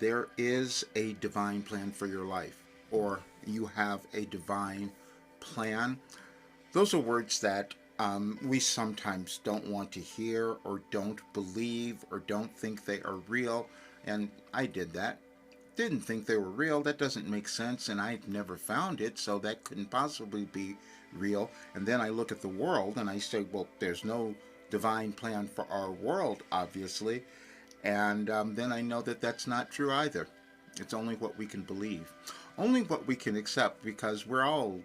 there is a divine plan for your life, or you have a divine plan. Those are words that we sometimes don't want to hear, or don't believe, or don't think they are real. And I did that. Didn't think they were real. That doesn't make sense, and I'd never found it, so that couldn't possibly be real. And then I look at the world and I say, well, there's no divine plan for our world, obviously. And then I know that that's not true either. It's only what we can believe, only what we can accept, because we're all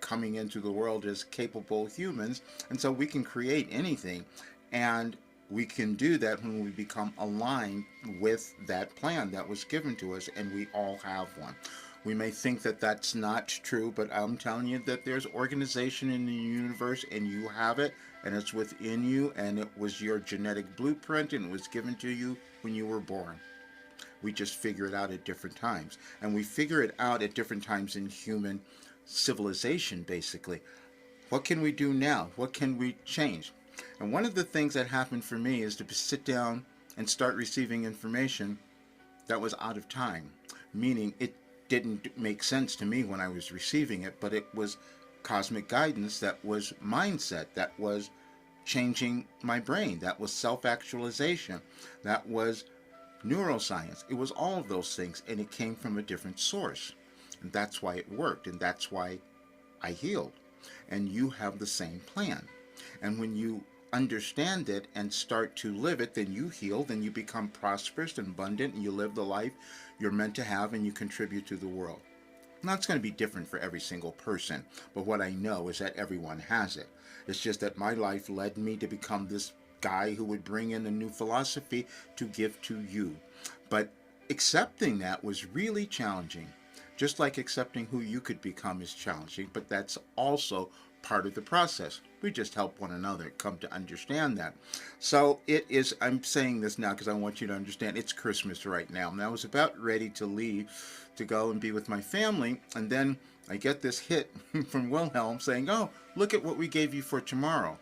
coming into the world as capable humans, and so we can create anything. And we can do that when we become aligned with that plan that was given to us, and we all have one. We may think that that's not true, but I'm telling you that there's organization in the universe, and you have it, and it's within you, and it was your genetic blueprint, and it was given to you when you were born. We just figure it out at different times, and we figure it out at different times in human civilization, basically. What can we do now? What can we change? And one of the things that happened for me is to sit down and start receiving information that was out of time, meaning it didn't make sense to me when I was receiving it, but it was cosmic guidance, that was mindset, that was changing my brain, that was self-actualization, that was neuroscience. It was all of those things, and it came from a different source. And that's why it worked, and that's why I healed. And you have the same plan. And when you understand it and start to live it, then you heal, then you become prosperous and abundant, and you live the life you're meant to have, and you contribute to the world. Now, it's going to be different for every single person, but what I know is that everyone has it. It's just that my life led me to become this guy who would bring in a new philosophy to give to you. But accepting that was really challenging. Just like accepting who you could become is challenging, but that's also part of the process. We just help one another come to understand that. So it is, I'm saying this now because I want you to understand, it's Christmas right now. And I was about ready to leave to go and be with my family, and then I get this hit from Wilhelm saying, oh, look at what we gave you for tomorrow.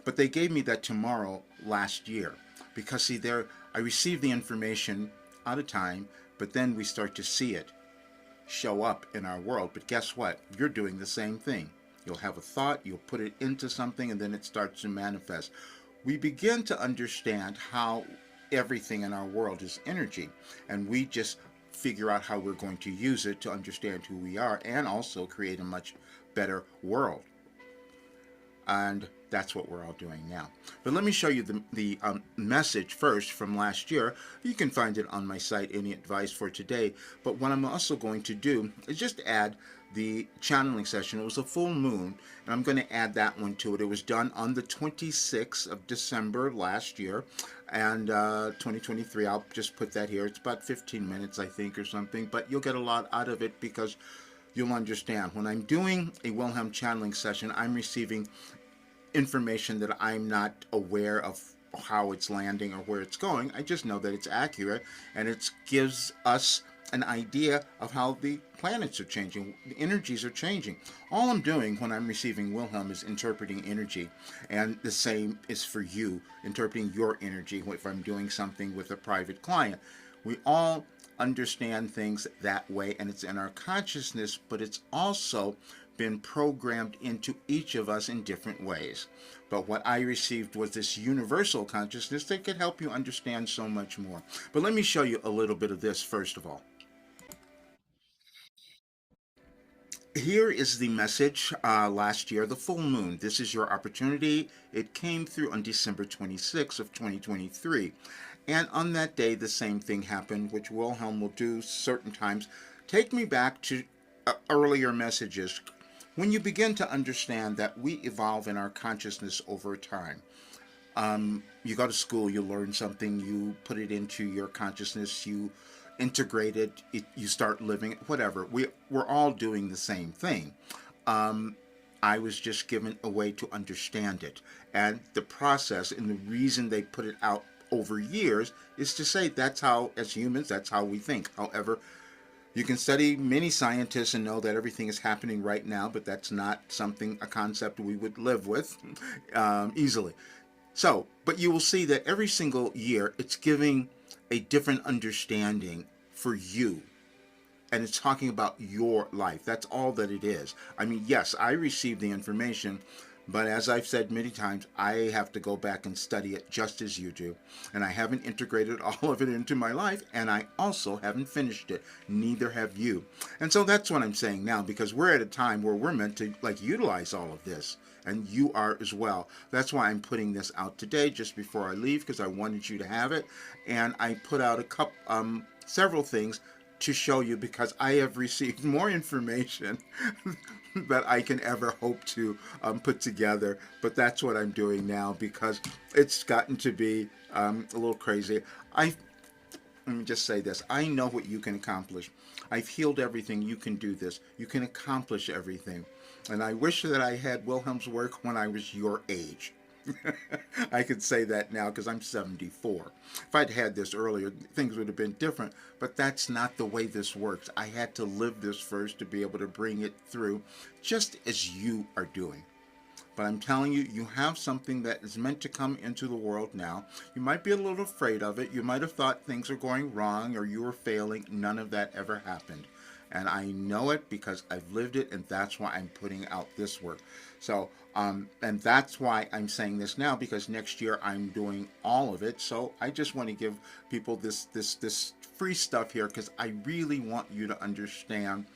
But they gave me that tomorrow last year, because see, there I received the information out of time, but then we start to see it show up in our world. But guess what? You're doing the same thing. You'll have a thought, you'll put it into something, and then it starts to manifest. We begin to understand how everything in our world is energy, and we just figure out how we're going to use it to understand who we are and also create a much better world. And that's what we're all doing now. But let me show you the message first from last year. You can find it on my site, Any Advice for Today. But what I'm also going to do is just add the channeling session. It was a full moon, and I'm going to add that one to it. It was done on the 26th of December last year, and 2023. I'll just put that here. It's about 15 minutes, I think, or something. But you'll get a lot out of it, because you'll understand. When I'm doing a Wilhelm channeling session, I'm receiving information that I'm not aware of how it's landing or where it's going. I just know that it's accurate, and it gives us an idea of how the planets are changing, the energies are changing. All I'm doing when I'm receiving Wilhelm is interpreting energy, and the same is for you, interpreting your energy if I'm doing something with a private client. We all understand things that way, and it's in our consciousness, but it's also been programmed into each of us in different ways. But what I received was this universal consciousness that could help you understand so much more. But let me show you a little bit of this first of all. Here is the message last year, the full moon. This is your opportunity. It came through on December 26th of 2023. And on that day, the same thing happened, which Wilhelm will do certain times. Take me back to earlier messages. When you begin to understand that we evolve in our consciousness over time, you go to school, you learn something, you put it into your consciousness, you integrate it, you start living it, whatever. We're all doing the same thing. I was just given a way to understand it. And the process and the reason they put it out over years is to say that's how, as humans, that's how we think. However, you can study many scientists and know that everything is happening right now, but that's not something, a concept we would live with easily. So, but you will see that every single year it's giving a different understanding for you, and it's talking about your life. That's all that it is. I mean, yes, I received the information, but as I've said many times, I have to go back and study it just as you do. And I haven't integrated all of it into my life, and I also haven't finished it. Neither have you. And so that's what I'm saying now, because we're at a time where we're meant to like utilize all of this. And you are as well. That's why I'm putting this out today, just before I leave, because I wanted you to have it. And I put out a couple, several things to show you, because I have received more information that I can ever hope to put together. But that's what I'm doing now, because it's gotten to be a little crazy. Let me just say this. I know what you can accomplish. I've healed everything. You can do this. You can accomplish everything. And I wish that I had Wilhelm's work when I was your age. I could say that now because I'm 74. If I'd had this earlier, things would have been different. But that's not the way this works. I had to live this first to be able to bring it through, just as you are doing. But I'm telling you, you have something that is meant to come into the world now. You might be a little afraid of it. You might have thought things are going wrong or you were failing. None of that ever happened. And I know it because I've lived it, and that's why I'm putting out this work. So, and that's why I'm saying this now, because next year I'm doing all of it. So I just want to give people this free stuff here, because I really want you to understand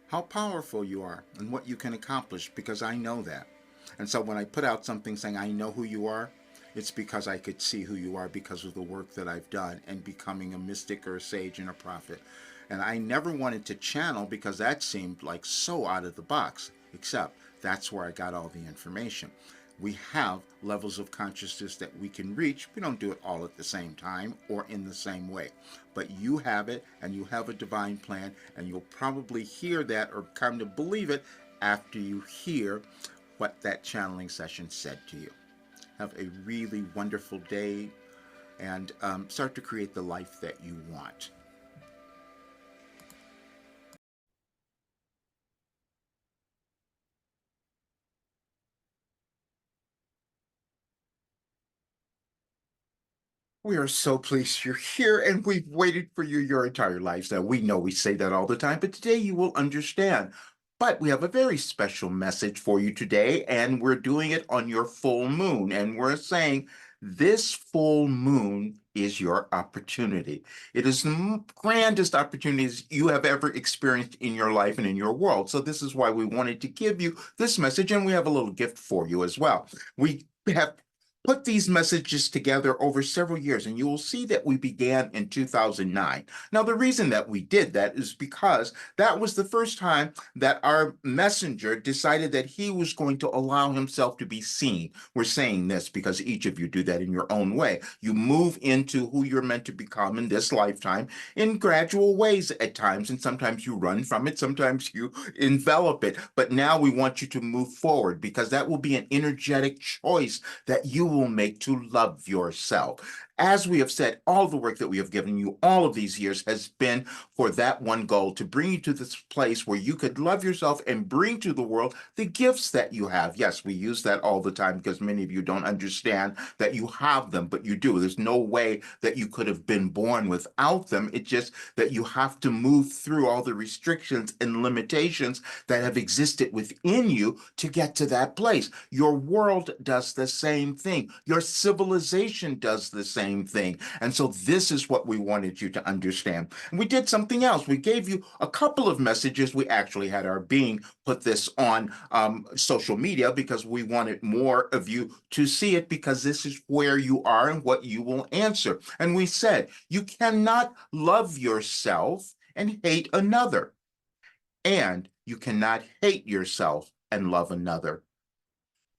how powerful you are and what you can accomplish, because I know that. And so when I put out something saying I know who you are, it's because I could see who you are because of the work that I've done and becoming a mystic or a sage and a prophet. And I never wanted to channel because that seemed like so out of the box, except that's where I got all the information. We have levels of consciousness that we can reach. We don't do it all at the same time or in the same way. But you have it, and you have a divine plan, and you'll probably hear that or come to believe it after you hear what that channeling session said to you. Have a really wonderful day, and start to create the life that you want. We are so pleased you're here, and we've waited for you your entire lives. Now, we know we say that all the time, but today you will understand. But we have a very special message for you today, and we're doing it on your full moon. And we're saying this full moon is your opportunity. It is the grandest opportunities you have ever experienced in your life and in your world. So, this is why we wanted to give you this message, and we have a little gift for you as well. We have put these messages together over several years, and you will see that we began in 2009. Now, the reason that we did that is because that was the first time that our messenger decided that he was going to allow himself to be seen. We're saying this because each of you do that in your own way. You move into who you're meant to become in this lifetime in gradual ways at times, and sometimes you run from it, sometimes you envelop it. But now we want you to move forward, because that will be an energetic choice that you will make to love yourself. As we have said, all the work that we have given you all of these years has been for that one goal, to bring you to this place where you could love yourself and bring to the world the gifts that you have. Yes, we use that all the time because many of you don't understand that you have them, but you do. There's no way that you could have been born without them. It's just that you have to move through all the restrictions and limitations that have existed within you to get to that place. Your world does the same thing. Your civilization does the same thing. And so this is what we wanted you to understand. And we did something else. We gave you a couple of messages. We actually had our being put this on social media because we wanted more of you to see it, because this is where you are and what you will answer. And we said, you cannot love yourself and hate another, and you cannot hate yourself and love another.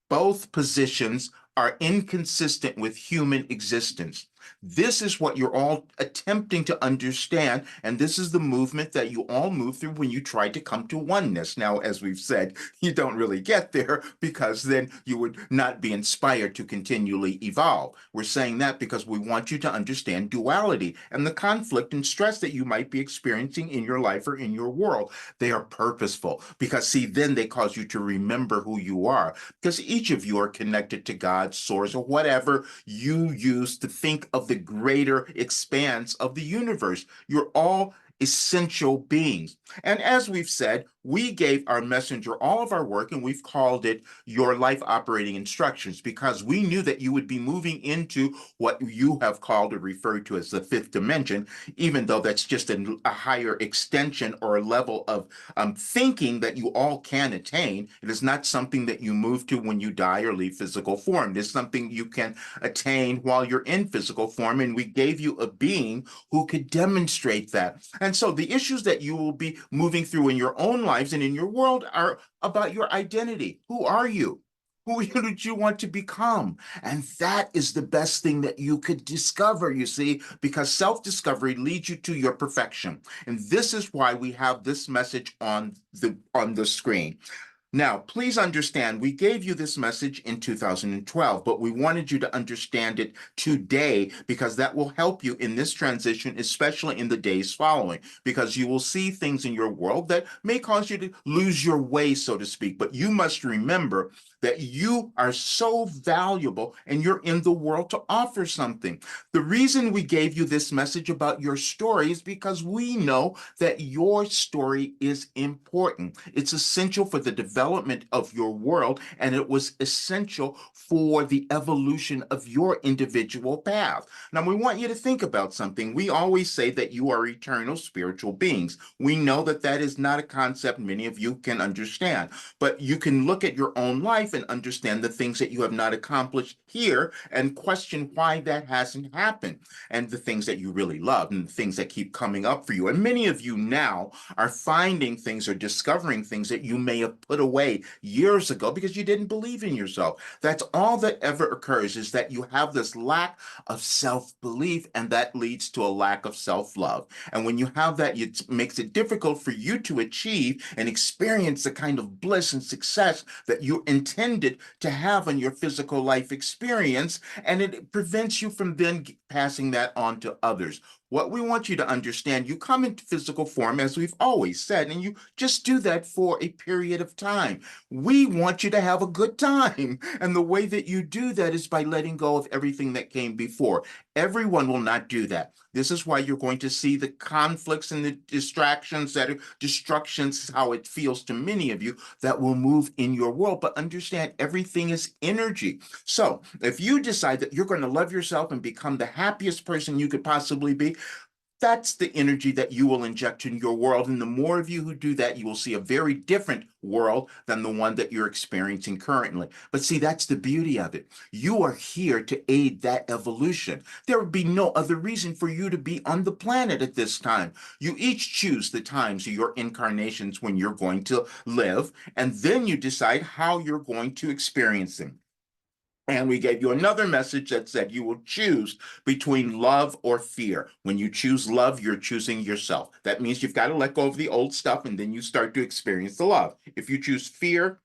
Both positions are inconsistent with human existence. This is what you're all attempting to understand, and this is the movement that you all move through when you try to come to oneness. Now, as we've said, you don't really get there, because then you would not be inspired to continually evolve. We're saying that because we want you to understand duality and the conflict and stress that you might be experiencing in your life or in your world. They are purposeful, because, see, then they cause you to remember who you are, because each of you are connected to God, source, or whatever you use to think of the greater expanse of the universe. You're all essential beings. And as we've said, we gave our messenger all of our work and we've called it your life operating instructions because we knew that you would be moving into what you have called or referred to as the fifth dimension, even though that's just a higher extension or a level of thinking that you all can attain. It is not something that you move to when you die or leave physical form. It is something you can attain while you're in physical form. And we gave you a being who could demonstrate that. And so the issues that you will be moving through in your own lives and in your world are about your identity. Who are you? Who did you want to become? And that is the best thing that you could discover, you see, because self-discovery leads you to your perfection. And this is why we have this message on the screen. Now, please understand, we gave you this message in 2012, but we wanted you to understand it today because that will help you in this transition, especially in the days following, because you will see things in your world that may cause you to lose your way, so to speak. But you must remember that you are so valuable and you're in the world to offer something. The reason we gave you this message about your story is because we know that your story is important. It's essential for the development of your world, and it was essential for the evolution of your individual path. Now, we want you to think about something. We always say that you are eternal spiritual beings. We know that that is not a concept many of you can understand, but you can look at your own life and understand the things that you have not accomplished here and question why that hasn't happened, and the things that you really love and the things that keep coming up for you. And many of you now are finding things or discovering things that you may have put away years ago because you didn't believe in yourself. That's all that ever occurs, is that you have this lack of self-belief, and that leads to a lack of self-love. And when you have that, it makes it difficult for you to achieve and experience the kind of bliss and success that you intended to have in your physical life experience, and it prevents you from then passing that on to others. What we want you to understand, you come into physical form, as we've always said, and you just do that for a period of time. We want you to have a good time. And the way that you do that is by letting go of everything that came before. Everyone will not do that. This is why you're going to see the conflicts and the distractions that are destructions, how it feels to many of you, that will move in your world. But understand, everything is energy. So if you decide that you're going to love yourself and become the happiest person you could possibly be, that's the energy that you will inject in your world. And the more of you who do that, you will see a very different world than the one that you're experiencing currently. But see, that's the beauty of it. You are here to aid that evolution. There would be no other reason for you to be on the planet at this time. You each choose the times of your incarnations when you're going to live, and then you decide how you're going to experience them. And we gave you another message that said you will choose between love or fear. When you choose love, you're choosing yourself. That means you've got to let go of the old stuff and then you start to experience the love. If you choose fear,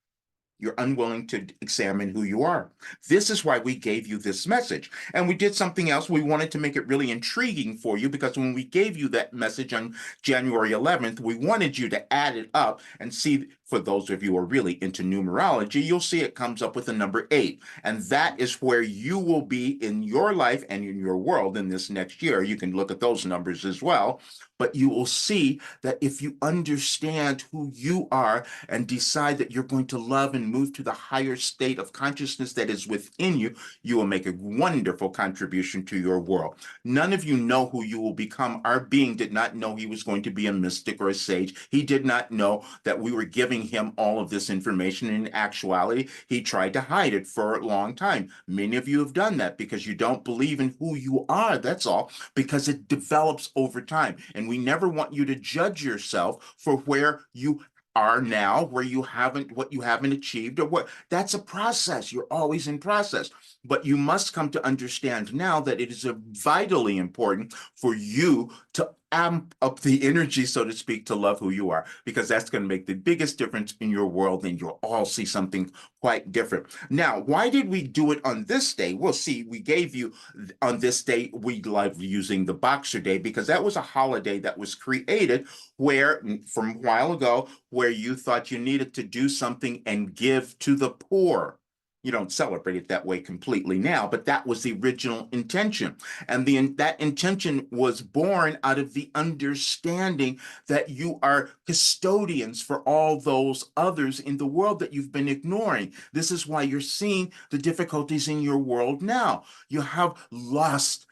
you're unwilling to examine who you are. This is why we gave you this message. And we did something else. We wanted to make it really intriguing for you because when we gave you that message on January 11th, we wanted you to add it up and see. For those of you who are really into numerology, you'll see it comes up with the number 8. And that is where you will be in your life and in your world in this next year. You can look at those numbers as well. But you will see that if you understand who you are and decide that you're going to love and move to the higher state of consciousness that is within you, you will make a wonderful contribution to your world. None of you know who you will become. Our being did not know he was going to be a mystic or a sage. He did not know that we were giving him all of this information. In actuality, he tried to hide it for a long time. Many of you have done that because you don't believe in who you are. That's all, because it develops over time. And we never want you to judge yourself for where you are now, where you haven't, what you haven't achieved, or what. That's a process. You're always in process. But you must come to understand now that it is vitally important for you to amp up the energy, so to speak, to love who you are, because that's going to make the biggest difference in your world, and you'll all see something quite different. Now, why did we do it on this day? Well, see, we gave you on this day, we love using the Boxer Day because that was a holiday that was created where, from a while ago, where you thought you needed to do something and give to the poor. You don't celebrate it that way completely now, but that was the original intention. And that intention was born out of the understanding that you are custodians for all those others in the world that you've been ignoring. This is why you're seeing the difficulties in your world now. You haven't lost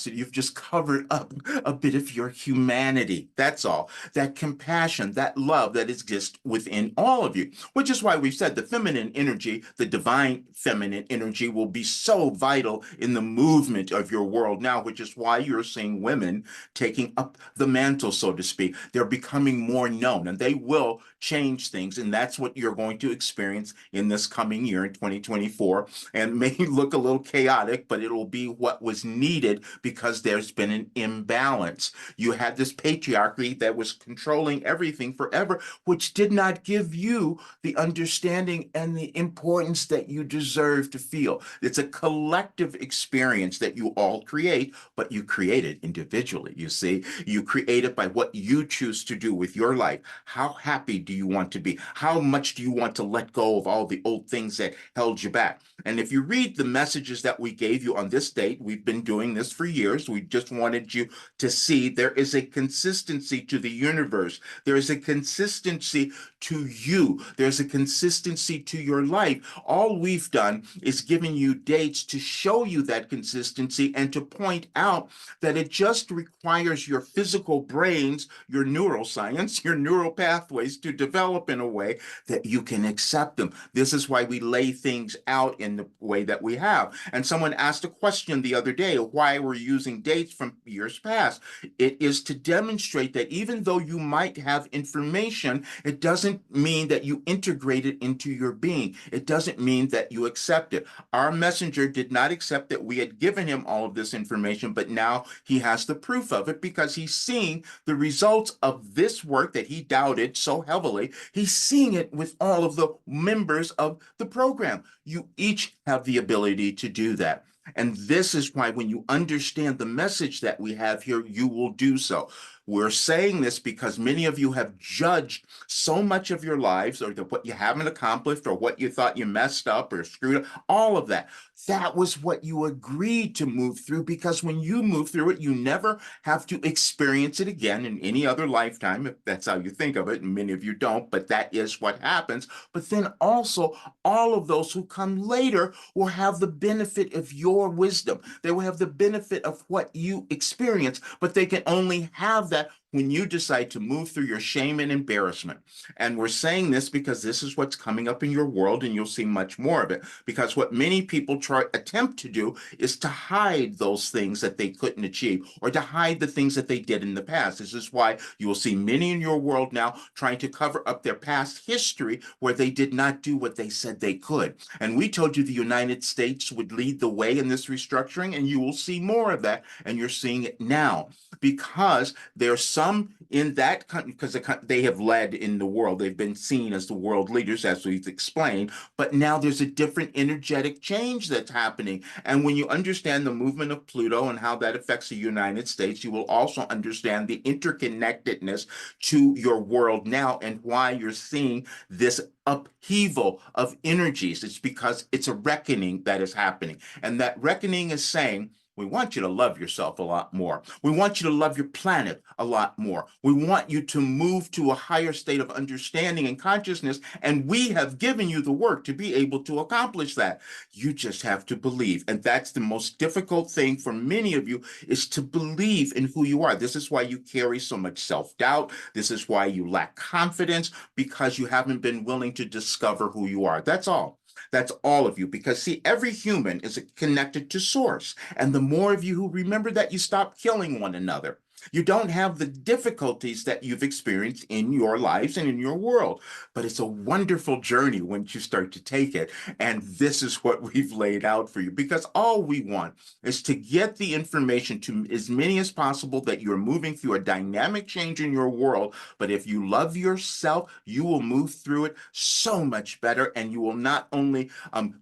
it. You've just covered up a bit of your humanity. That's all. That compassion, that love that exists within all of you, which is why we've said the feminine energy, the divine feminine energy, will be so vital in the movement of your world now, which is why you're seeing women taking up the mantle, so to speak. They're becoming more known and they will change things. And that's what you're going to experience in this coming year in 2024. And may look a little chaotic, but it'll be what was needed because there's been an imbalance. You had this patriarchy that was controlling everything forever, which did not give you the understanding and the importance that you deserve to feel. It's a collective experience that you all create, but you create it individually. You see, you create it by what you choose to do with your life. How happy do you want to be? How much do you want to let go of all the old things that held you back? And if you read the messages that we gave you on this date, we've been doing this for years. We just wanted you to see there is a consistency to the universe. There is a consistency to you. There's a consistency to your life. All we've done is given you dates to show you that consistency and to point out that it just requires your physical brains, your neuroscience, your neural pathways to develop in a way that you can accept them. This is why we lay things out in the way that we have. And someone asked a question the other day, why we're using dates from years past. It is to demonstrate that even though you might have information, it doesn't mean that you integrate it into your being. It doesn't mean that you accept it. Our messenger did not accept that we had given him all of this information, but now he has the proof of it because he's seeing the results of this work that he doubted so heavily. He's seeing it with all of the members of the program. You each have the ability to do that. And this is why when you understand the message that we have here, you will do so. We're saying this because many of you have judged so much of your lives or what you haven't accomplished or what you thought you messed up or screwed up, all of that. That was what you agreed to move through because when you move through it, you never have to experience it again in any other lifetime, if that's how you think of it. And many of you don't, but that is what happens. But then also, all of those who come later will have the benefit of your wisdom. They will have the benefit of what you experience, but they can only have that when you decide to move through your shame and embarrassment. And we're saying this because this is what's coming up in your world, and you'll see much more of it. Because what many people attempt to do is to hide those things that they couldn't achieve or to hide the things that they did in the past. This is why you will see many in your world now trying to cover up their past history where they did not do what they said they could. And we told you the United States would lead the way in this restructuring, and you will see more of that. And you're seeing it now because there's some in that country, because they have led in the world. They've been seen as the world leaders, as we've explained. But now there's a different energetic change that's happening. And when you understand the movement of Pluto and how that affects the United States, you will also understand the interconnectedness to your world now and why you're seeing this upheaval of energies. It's because it's a reckoning that is happening. And that reckoning is saying, we want you to love yourself a lot more. We want you to love your planet a lot more. We want you to move to a higher state of understanding and consciousness, and we have given you the work to be able to accomplish that. You just have to believe, and that's the most difficult thing for many of you is to believe in who you are. This is why you carry so much self-doubt. This is why you lack confidence, because you haven't been willing to discover who you are. That's all. That's all of you. Because, see, every human is connected to source. And the more of you who remember that, you stop killing one another. You don't have the difficulties that you've experienced in your lives and in your world. But it's a wonderful journey once you start to take it. And this is what we've laid out for you. Because all we want is to get the information to as many as possible that you're moving through a dynamic change in your world. But if you love yourself, you will move through it so much better. And you will not only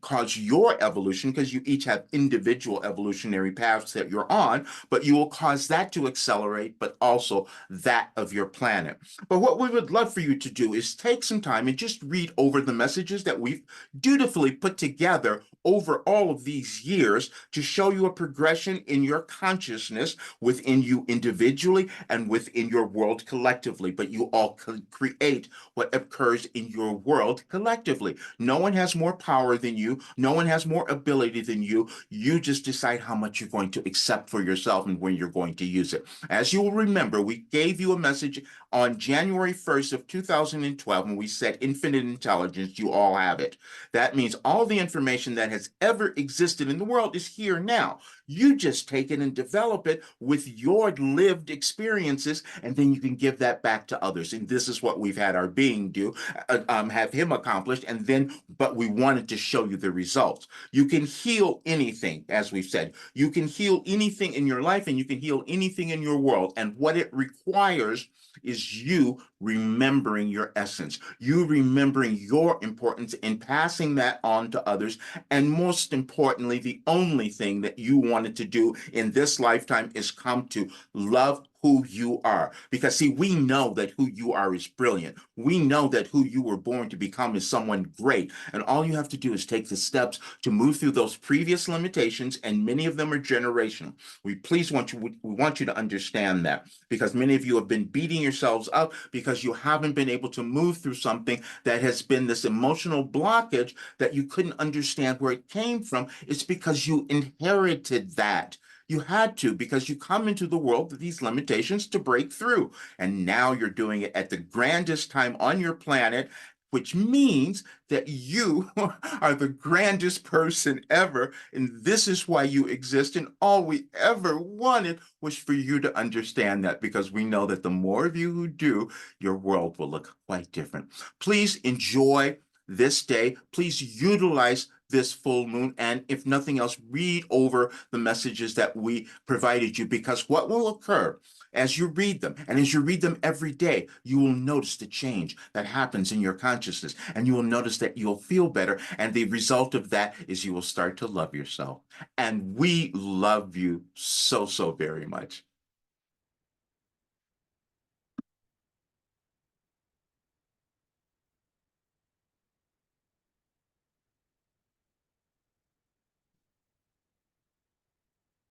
cause your evolution, because you each have individual evolutionary paths that you're on, but you will cause that to accelerate accelerate, but also that of your planet. But what we would love for you to do is take some time and just read over the messages that we've dutifully put together over all of these years to show you a progression in your consciousness within you individually and within your world collectively. But you all create what occurs in your world collectively. No one has more power than you. No one has more ability than you. You just decide how much you're going to accept for yourself and when you're going to use it. As you will remember, we gave you a message on January 1st of 2012 when we said infinite intelligence, you all have it. That means all the information that has ever existed in the world is here now. You just take it and develop it with your lived experiences, and then you can give that back to others. And this is what we've had our being do, have him accomplish, and then, but we wanted to show you the results. You can heal anything, as we've said. You can heal anything in your life, and you can heal anything in your world. And what it requires is you remembering your essence, you remembering your importance and passing that on to others. And most importantly, the only thing that you wanted to do in this lifetime is come to love who you are. Because, see, we know that who you are is brilliant. We know that who you were born to become is someone great. And all you have to do is take the steps to move through those previous limitations, and many of them are generational. We want you to understand that, because many of you have been beating yourselves up because you haven't been able to move through something that has been this emotional blockage that you couldn't understand where it came from. It's because you inherited that. You had to, because you come into the world with these limitations to break through. And now you're doing it at the grandest time on your planet, which means that you are the grandest person ever. And this is why you exist. And all we ever wanted was for you to understand that, because we know that the more of you who do, your world will look quite different. Please enjoy this day. Please utilize this full moon. And if nothing else, read over the messages that we provided you, because what will occur as you read them, and as you read them every day, you will notice the change that happens in your consciousness, and you will notice that you'll feel better. And the result of that is you will start to love yourself. And we love you so, so very much.